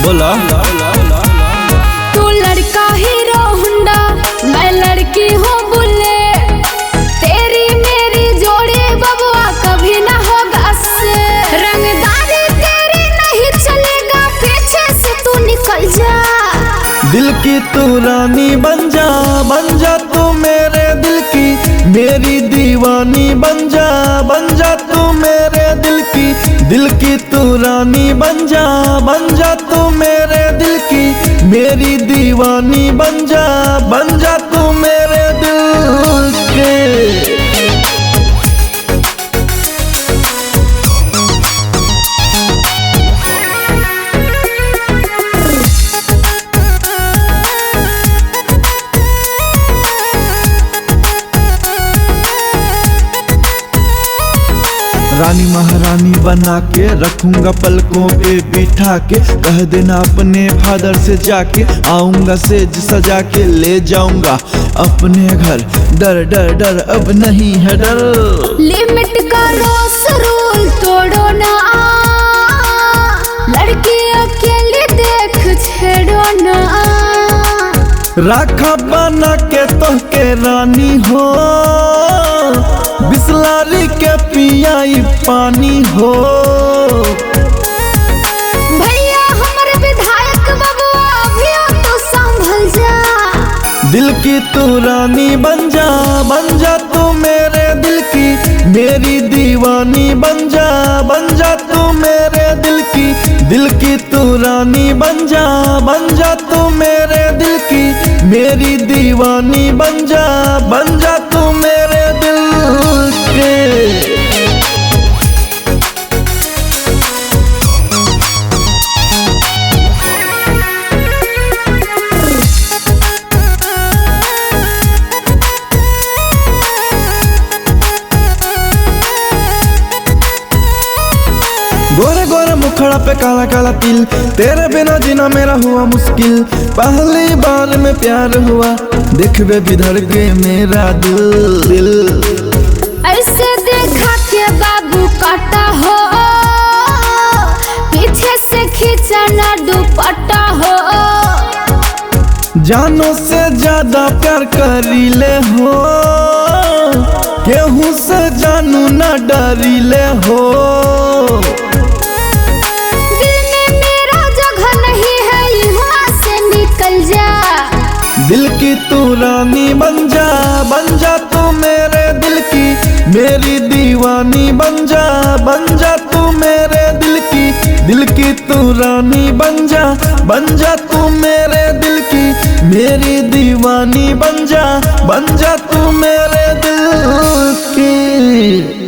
बोला तू लड़का हीरो होंडा मैं लड़की हूँ बुलेट, तेरी मेरी जोड़ी बबुआ कभी ना होगा से। रंगदारी तेरी नहीं चलेगा, पीछे से तू निकल जा। दिल की तू रानी बन जा तू मेरे दिल की मेरी दीवानी बन जा तू मेरे दिल की तू रानी बन जा तू मेरे दिल की मेरी दीवानी बन जा तू मेरे दिल के। रानी महारानी बना के रखूंगा पलकों पे बिठा के, कह देना अपने फादर से जाके आऊंगा सेज सजा के ले जाऊंगा अपने घर। डर डर डर अब नहीं है डर। लिमिट का रोस रूल तोड़ो ना, लड़की अकेली देख छेड़ो ना। राखा बना के तो के रानी हो, बिसलारी के पियाई पानी हो। भैया हमारे विधायक बबुआ अभी तो संभल जा। दिल की तू रानी बन जा तू मेरे दिल की मेरी दीवानी बन जा तू मेरे दिल की तू रानी बन जा तू मेरे दिल की मेरी दीवानी बन जा तू मेरे दिल के। गोरे गोरे मुखड़ा पे काला काला तिल, तेरे बिना जीना मेरा हुआ मुश्किल। पहली बार में प्यार हुआ, देख बेबी धड़के मेरा दिल। ऐसे देखा के बाबू काटा हो, पीछे से खींचा ना दुपट्टा हो। जानों से ज्यादा प्यार करीले हो, केहू से जानू ना डरीले हो। दिल की तू रानी बन जा तू मेरे दिल की मेरी दीवानी बन जा तू मेरे दिल की तू रानी बन जा तू मेरे दिल की मेरी दीवानी बन जा तू मेरे दिल की।